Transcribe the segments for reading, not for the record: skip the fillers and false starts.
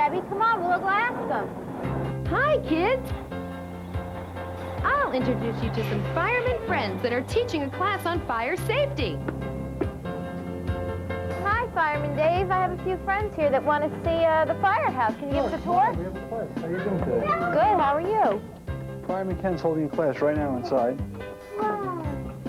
Zebby. Come on, we'll go ask them. Hi, kids. I'll introduce you to some fireman friends that are teaching a class on fire safety. Hi, Fireman Dave. I have a few friends here that want to see the firehouse. Can you give us a tour? We have a class. How are you doing today? Good. How are you? Fireman Ken's holding a class right now inside.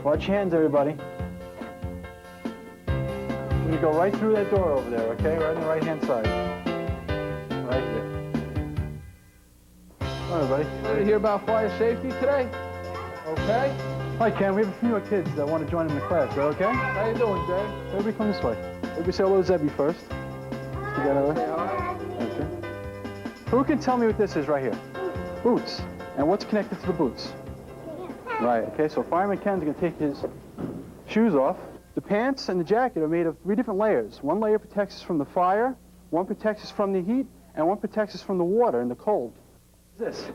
Watch your hands, everybody. We're going to go right through that door over there, okay? Right on the right-hand side. Right here. All right, everybody. Ready to hear about fire safety today? Okay. Hi, Ken. We have a few more kids that want to join in the class. Is that okay? How you doing, Dave? Everybody come this way. Everybody say hello to Zebby first. Together. Say hi. Okay. Who can tell me what this is right here? Boots. And what's connected to the boots? Right, okay, so Fireman Ken's going to take his shoes off. The pants and the jacket are made of 3 different layers. One layer protects us from the fire, one protects us from the heat, and one protects us from the water and the cold. What's this?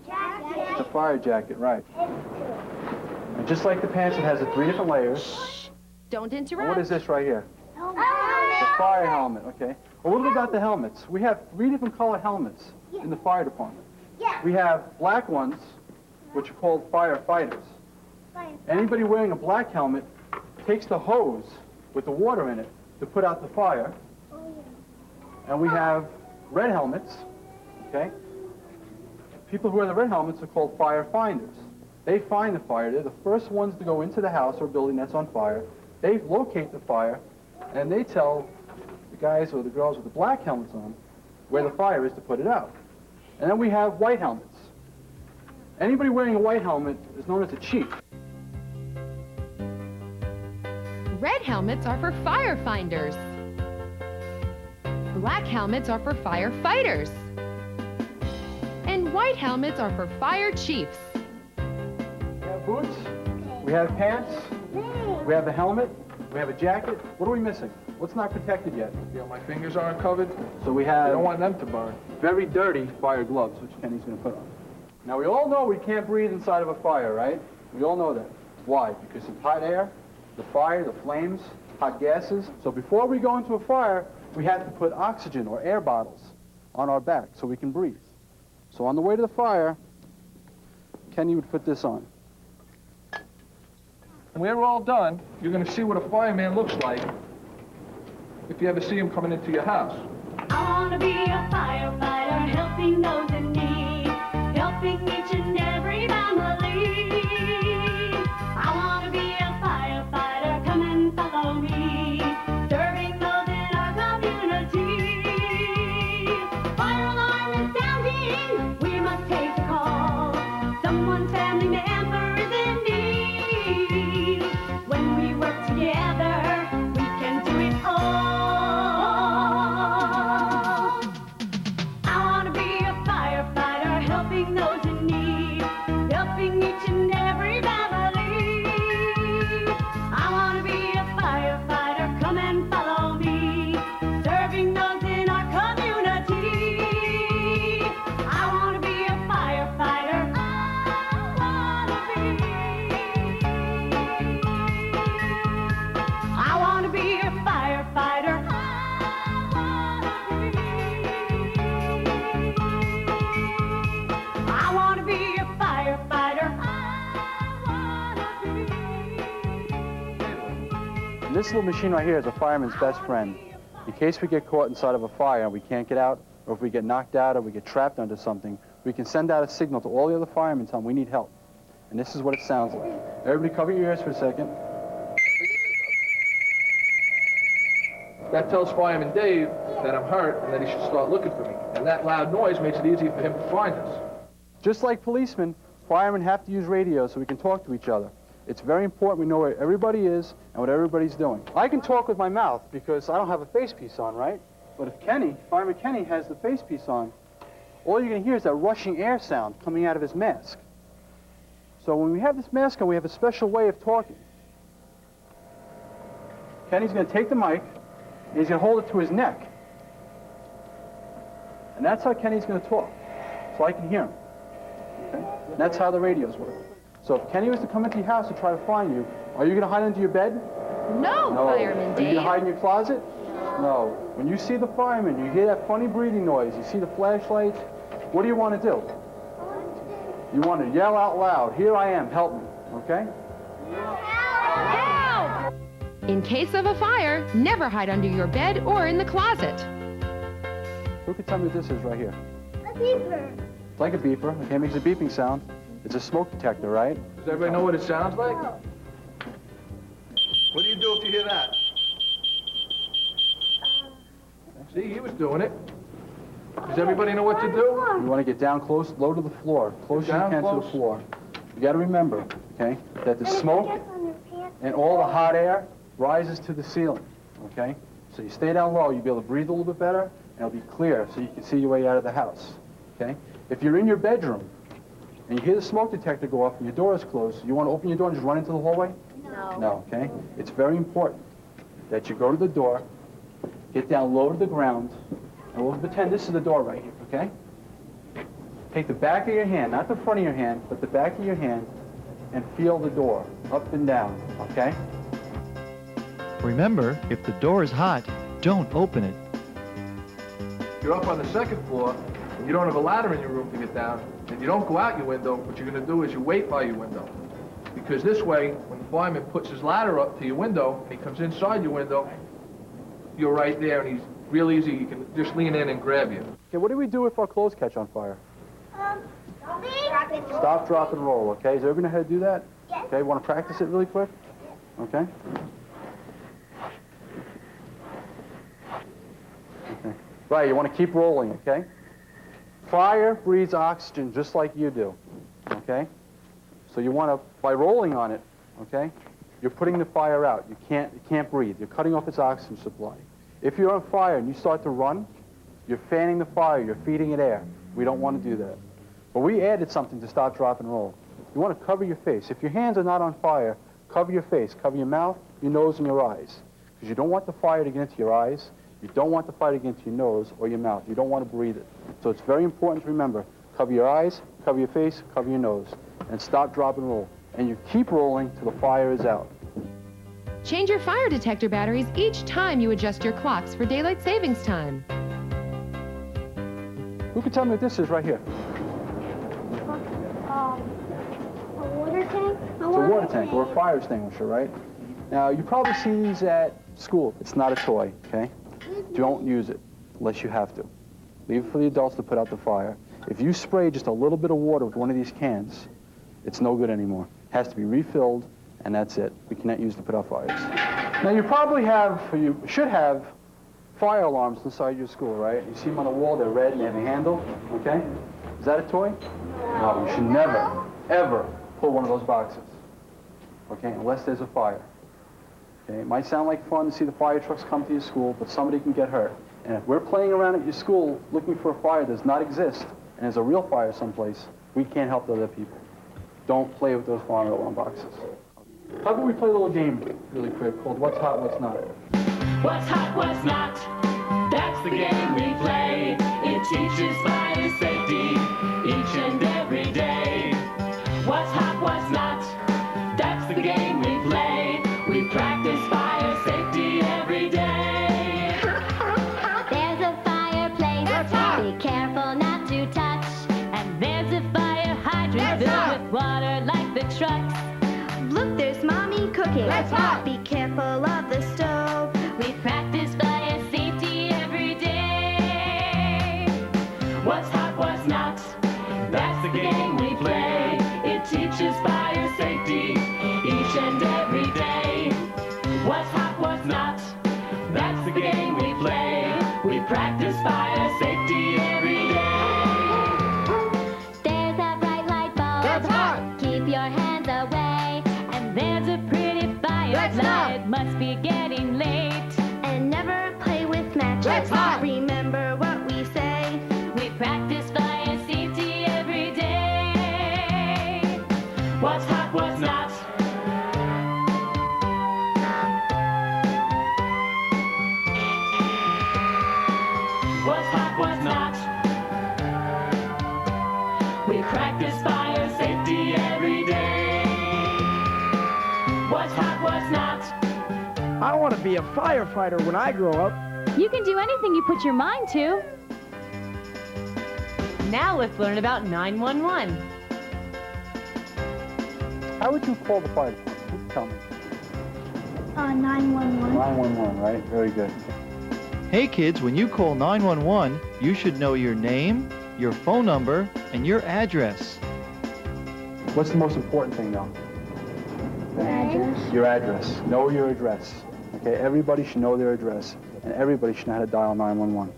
It's a fire jacket, right. And just like the pants, it has the 3 different layers. Shh. Don't And interrupt. what is this right here? It's a fire helmet, okay. Well, what about the helmets? We have 3 different color helmets in the fire department. We have black ones, which are called firefighters. Anybody wearing a black helmet takes the hose with the water in it to put out the fire. And we have red helmets, okay? People who wear the red helmets are called firefinders. They find the fire. They're the first ones to go into the house or building that's on fire. They locate the fire, and they tell the guys or the girls with the black helmets on where the fire is to put it out. And then we have white helmets. Anybody wearing a white helmet is known as a chief. Red helmets are for firefinders. Black helmets are for firefighters. And white helmets are for fire chiefs. We have boots, we have pants, we have a helmet, we have a jacket. What are we missing? What's not protected yet? You know, my fingers aren't covered. So we I have don't want them to burn. very dirty fire gloves, which Kenny's going to put on. Now, we all know we can't breathe inside of a fire, right? We all know that. Why? Because it's hot air, the fire, the flames, hot gases. So before we go into a fire, we have to put oxygen or air bottles on our back so we can breathe. So on the way to the fire, Kenny would put this on. When we're all done, you're going to see what a fireman looks like if you ever see him coming into your house. I want to be a firefighter, helping those in need, helping each and every family. I want to be a firefighter, come and follow me, serving those in our community. Fire alarm is sounding, we must take the call. Someone's family member is in need. When we work together, we can do it all. Those in need, helping each and every family. I want to be a firefighter, come and follow me, serving those in our community. I want to be a firefighter, I want to be a firefighter. I want to be a firefighter. And this little machine right here is a fireman's best friend. In case we get caught inside of a fire and we can't get out, or if we get knocked out or we get trapped under something, we can send out a signal to all the other firemen and tell them we need help. And this is what it sounds like. Everybody cover your ears for a second. That tells Fireman Dave that I'm hurt and that he should start looking for me. And that loud noise makes it easy for him to find us. Just like policemen, firemen have to use radio so we can talk to each other. It's very important we know where everybody is and what everybody's doing. I can talk with my mouth because I don't have a face piece on, right? But if Fireman Kenny has the face piece on, all you're going to hear is that rushing air sound coming out of his mask. So when we have this mask on, we have a special way of talking. Kenny's going to take the mic, and he's going to hold it to his neck. And that's how Kenny's going to talk, so I can hear him. Okay? And that's how the radios work. So if Kenny was to come into your house and try to find you, are you going to hide under your bed? No, Fireman Are you Dave. going to hide in your closet? No. When you see the fireman, you hear that funny breathing noise, you see the flashlights, what do you want to do? You want to yell out loud, "Here I am, help me," okay? Help! In case of a fire, never hide under your bed or in the closet. Who can tell me what this is right here? A beeper. It's like a beeper, okay, it makes a beeping sound. It's a smoke detector, right? Does everybody know what it sounds like? What do you do if you hear that? See, he was doing it. Does everybody know what to do? You want to get down close, low to the floor, close as you Down can to close. the floor. You got to remember, okay, that the smoke and all the hot air rises to the ceiling, okay? So you stay down low, you'll be able to breathe a little bit better, and it'll be clear so you can see your way out of the house, okay? If you're in your bedroom and you hear the smoke detector go off and your door is closed, you want to open your door and just run into the hallway? No. No, okay? It's very important that you go to the door, get down low to the ground, and we'll pretend this is the door right here, okay? Take the back of your hand, not the front of your hand, but the back of your hand, and feel the door, up and down, okay? Remember, if the door is hot, don't open it. If you're up on the second floor, and you don't have a ladder in your room to get down, and you don't go out your window, what you're going to do is you wait by your window. Because this way, when the fireman puts his ladder up to your window, and he comes inside your window, you're right there, and he's real easy. You can just lean in and grab you. Okay, what do we do if our clothes catch on fire? Drop it. Stop, drop, and roll, okay? Is everybody know how to do that? Yes. Okay, want to practice it really quick? Okay? Okay. Right, you want to keep rolling, okay? Fire breathes oxygen just like you do, okay? So you want to, by rolling on it, okay, you're putting the fire out. You can't breathe. You're cutting off its oxygen supply. If you're on fire and you start to run, you're fanning the fire, you're feeding it air. We don't want to do that. But we added something to stop, drop, and roll. You want to cover your face. If your hands are not on fire, cover your face, cover your mouth, your nose, and your eyes. Because you don't want the fire to get into your eyes. You don't want the fire to get into your nose or your mouth. You don't want to breathe it. So it's very important to remember, cover your eyes, cover your face, cover your nose, and stop, drop, and roll. And you keep rolling till the fire is out. Change your fire detector batteries each time you adjust your clocks for daylight savings time. Who can tell me what this is right here? A water tank? It's a water tank or a fire extinguisher, right? Now, you probably see these at school. It's not a toy, okay? Don't use it unless you have to. Leave it for the adults to put out the fire. If you spray just a little bit of water with one of these cans, it's no good anymore. It has to be refilled, and that's it. We cannot use it to put out fires. Now, you probably have, or you should have, fire alarms inside your school, right? You see them on the wall, they're red and they have a handle, okay? Is that a toy? No, you should never, ever pull one of those boxes, okay, unless there's a fire. Okay, it might sound like fun to see the fire trucks come to your school, but somebody can get hurt. And if we're playing around at your school looking for a fire that does not exist, and there's a real fire someplace, we can't help the other people. Don't play with those fire alarm boxes. How about we play a little game really quick called What's Hot, What's Not? What's hot, what's not? That's the game we play. It teaches fire safety each and every day. What's hot, what's not? That's the game we play. We practice fire safety every day. There's a fireplace. That's hot. Be careful not to touch. And there's a fire hydrant filled with water like the trucks. Look, there's Mommy cooking. That's hot. Be careful of the stove. We practice fire safety every day. What's hot, what's not? That's the game we play. It teaches fire safety each and every day. What's hot, what's not? That's the game we play. We practice fire safety every day. There's a bright light bulb. That's hot. Keep your hands away. And there's a pretty That's hot. firelight. It must be getting late. And never play with matches. That's hot. Remember what we say. We practice fire safety every day. What's hot, what's not? What's hot, what's not? We practice fire safety every day. What's hot, what's not? I want to be a firefighter when I grow up. You can do anything you put your mind to. Now let's learn about 911. How would you call the fire department? You tell me. 911. 911, right? Very good. Hey kids, when you call 911, you should know your name, your phone number, and your address. What's the most important thing, though? Address. Your address. Know your address. Okay, everybody should know their address, and everybody should know how to dial 911.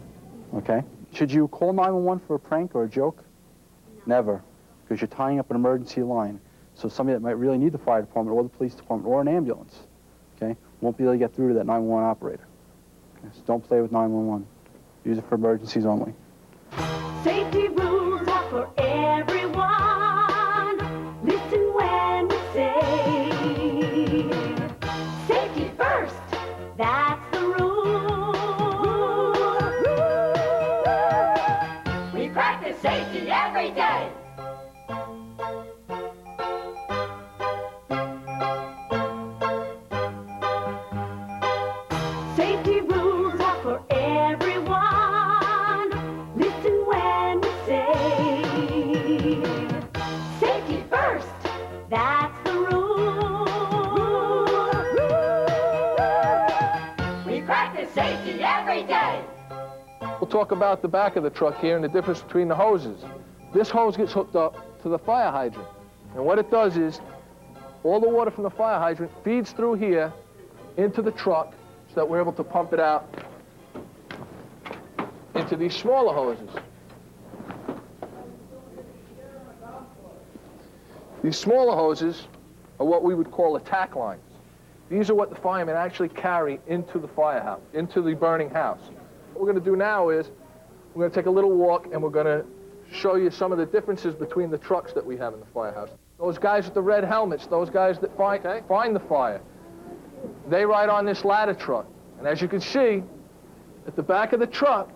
Okay? Should you call 911 for a prank or a joke? Never, because you're tying up an emergency line. So somebody that might really need the fire department or the police department or an ambulance, okay, won't be able to get through to that 911 operator. Okay, so don't play with 911. Use it for emergencies only. Safety rules are for everyone. Listen when we say, safety first. That's the rule. We practice safety every day. Safety rules are for everyone. Listen when we say, safety first. That's the rule. We practice safety every day. We'll talk about the back of the truck here and the difference between the hoses. This hose gets hooked up to the fire hydrant. And what it does is, all the water from the fire hydrant feeds through here into the truck so that we're able to pump it out into these smaller hoses. These smaller hoses are what we would call attack lines. These are what the firemen actually carry into the firehouse, into the burning house. What we're going to do now is we're going to take a little walk and we're going to show you some of the differences between the trucks that we have in the firehouse. Those guys with the red helmets, those guys that find the fire, they ride on this ladder truck. And as you can see, at the back of the truck,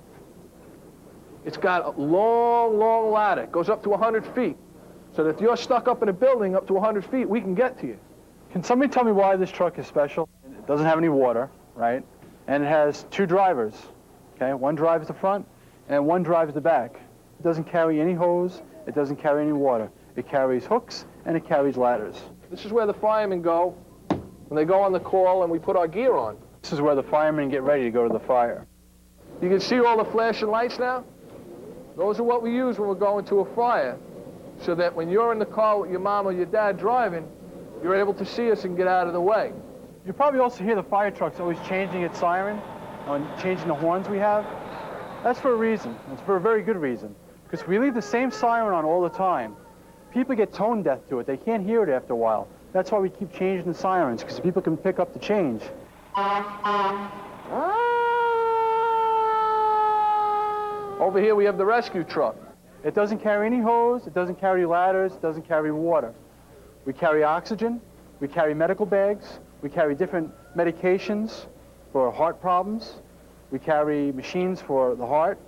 it's got a long, long ladder. It goes up to 100 feet. So that if you're stuck up in a building up to 100 feet, we can get to you. Can somebody tell me why this truck is special? It doesn't have any water, right? And it has two drivers, okay? One drives the front and one drives the back. It doesn't carry any hose. It doesn't carry any water. It carries hooks and it carries ladders. This is where the firemen go when they go on the call and we put our gear on. This is where the firemen get ready to go to the fire. You can see all the flashing lights now? Those are what we use when we're going to a fire, so that when you're in the car with your mom or your dad driving, you're able to see us and get out of the way. You probably also hear the fire trucks always changing its siren and changing the horns we have. That's for a reason. It's for a very good reason. Because if we leave the same siren on all the time, people get tone deaf to it. They can't hear it after a while. That's why we keep changing the sirens, because people can pick up the change. Over here we have the rescue truck. It doesn't carry any hose, it doesn't carry ladders, it doesn't carry water. We carry oxygen, we carry medical bags, we carry different medications for heart problems, we carry machines for the heart,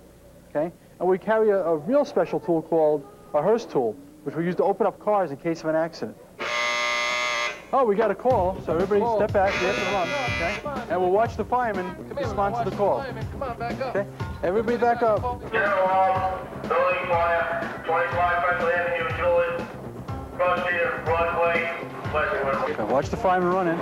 okay? And we carry a real special tool called a hearse tool, which we use to open up cars in case of an accident. Oh, we got a call, so everybody step back, we have to run, okay? And we'll watch the firemen respond to the call. Come on, back up. Okay? Everybody back up. General Hall, building fire, 25 Franklin Avenue, Juliet, Cross Street, Broadway, Pleasant. Okay, watch the firemen run in.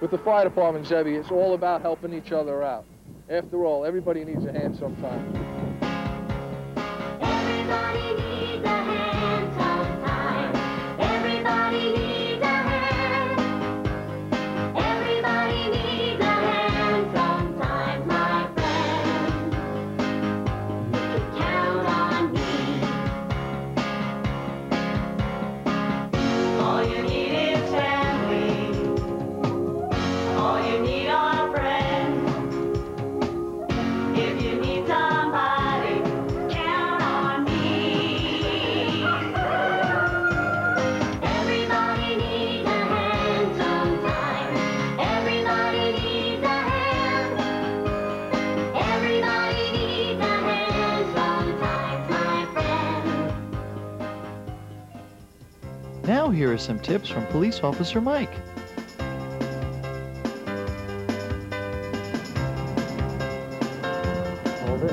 With the fire department, Zebby, it's all about helping each other out. After all, everybody needs a hand sometime. Everybody needs a hand sometimes. Everybody needs a hand. Everybody needs a hand sometimes, my friend. You can count on me. All you need is family. All you need are friends. If you need somebody Now here are some tips from Police Officer Mike. Hold it.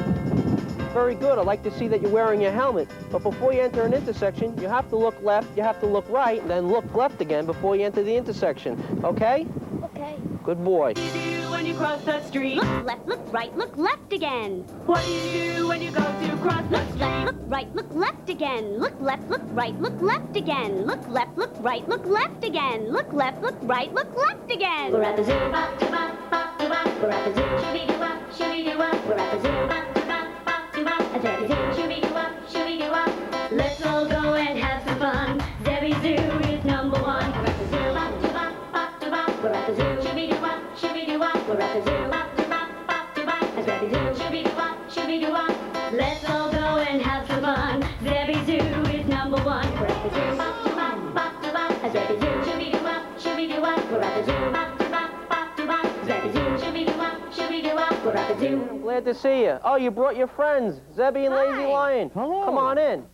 Very good. I like to see that you're wearing your helmet. But before you enter an intersection, you have to look left, you have to look right, and then look left again before you enter the intersection. Okay? Okay. Good boy. What do you do when you cross the street? Look left, look right, look left again. What do you do when you go to cross the Look left, look right, look left again. Look left, look right, look left again. Look left, look right, look left again. Look left, look right, look left again. We're at the zoo, bop, to bop, bop, to bop. We're at the zoo, shooby-doo-wop, shooby-doo-wop. We're at the zoo, bop, to bop, bop, to bop. A Zebby zoo, shooby-doo-wop, shooby-doo-wop. Let's all go and have some fun. Zebby Zoo is number one. We're at the zoo, bop, to bop, bop, to bop. We're at the zoo, shooby-doo-wop, shooby-doo-wop. We're at the zoo, bop, to bop, bop, to bop. A Zebby zoo, shooby-doo-wop, shooby-doo-wop. Let's all go and have some fun. Zebby Zoo is number one. We're at the zoo, bop, to bop, bop, to bop. A Zebby zoo, shooby-doo-wop, shooby-doo-wop. We're at the zoo, bop, to bop, bop, to bop. Zebby zoo, shooby-doo-wop, shooby-doo-wop. We're at the zoo. I'm glad to see you. Oh, you brought your friends, Zebby and Lazy Lion. Hello. Come on in.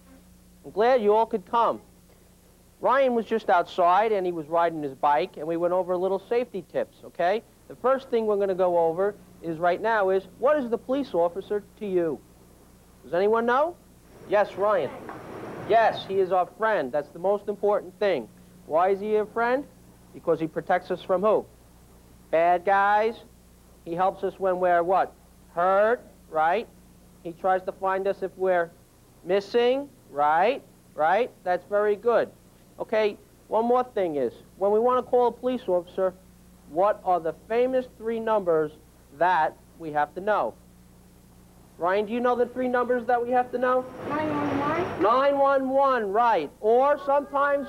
I'm glad you all could come. Ryan was just outside, and he was riding his bike, and we went over a little safety tips, okay? The first thing we're going to go over is right now is, what is the police officer to you? Does anyone know? Yes, Ryan. Yes, he is our friend. That's the most important thing. Why is he a friend? Because he protects us from who? Bad guys. He helps us when we're what? Hurt, right? He tries to find us if we're missing, right? Right? That's very good. Okay, one more thing is, when we want to call a police officer, what are the famous 3 numbers that we have to know? Ryan, do you know the 3 numbers that we have to know? 911. 911, right. Or sometimes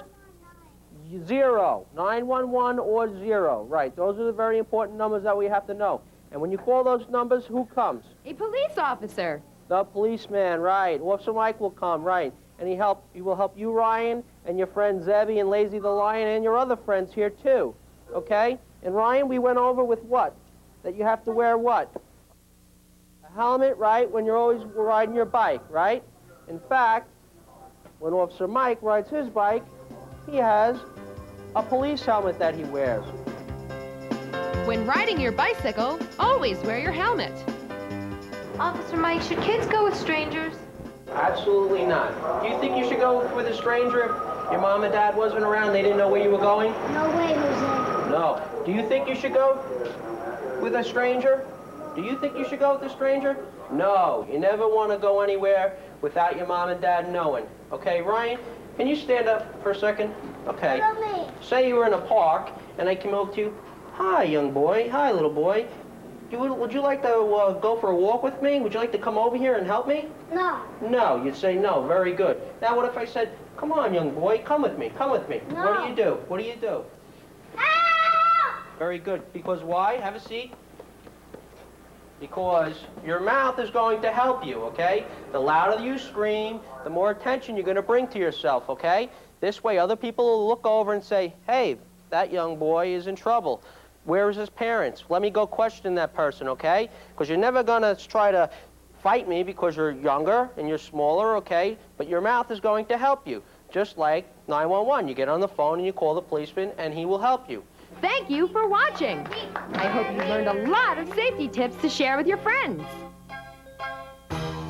0. 911 or 0, right. Those are the very important numbers that we have to know. And when you call those numbers, who comes? A police officer. The policeman, right. Officer Mike will come, right. And he will help you, Ryan, and your friend Zebby and Lazy the Lion, and your other friends here, too. Okay? And Ryan, we went over with what? That you have to wear what? A helmet, right, when you're always riding your bike, right? In fact, when Officer Mike rides his bike, he has a police helmet that he wears. When riding your bicycle, always wear your helmet. Officer Mike, should kids go with strangers? Absolutely not. Do you think you should go with a stranger if your mom and dad wasn't around, they didn't know where you were going? No way, Jose. No. Do you think you should go with a stranger? Do you think you should go with a stranger? No. You never want to go anywhere without your mom and dad knowing. Okay, Ryan, can you stand up for a second? Okay. What about me? Say you were in a park and I came over to you. Hi, young boy. Hi, little boy. Would you like to go for a walk with me? Would you like to come over here and help me? No. No. You'd say no. Very good. Now, what if I said, come on, young boy, come with me, come with me. No. What do you do? What do you do? Ah! Very good. Because why? Have a seat. Because your mouth is going to help you, okay? The louder you scream, the more attention you're going to bring to yourself, okay? This way, other people will look over and say, hey, that young boy is in trouble. Where is his parents? Let me go question that person, okay? Because you're never going to try to fight me because you're younger and you're smaller, okay? But your mouth is going to help you. Just like 911. You get on the phone and you call the policeman and he will help you. Thank you for watching. I hope you learned a lot of safety tips to share with your friends.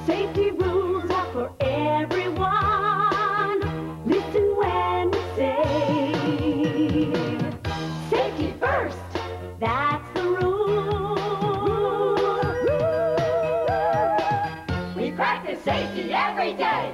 Safety rules are for everyone. Listen when we say safety first. That's the rule. We practice safety every day.